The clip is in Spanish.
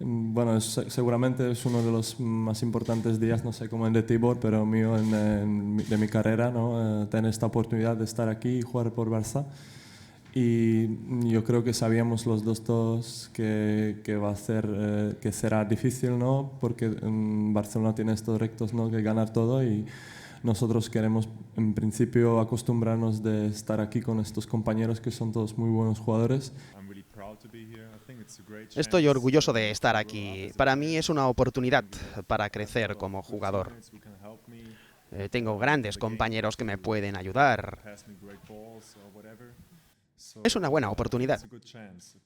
Bueno, seguramente es uno de los más importantes días, no sé cómo el de Tibor, pero mío de mi carrera, ¿no? Tener esta oportunidad de estar aquí y jugar por Barça. Y yo creo que sabíamos los dos que va a ser, que será difícil, ¿no? Porque Barcelona tiene estos retos, ¿no? Que ganar todo y nosotros queremos en principio acostumbrarnos de estar aquí con estos compañeros que son todos muy buenos jugadores. Estoy orgulloso de estar aquí. Para mí es una oportunidad para crecer como jugador. Tengo grandes compañeros que me pueden ayudar. Es una buena oportunidad.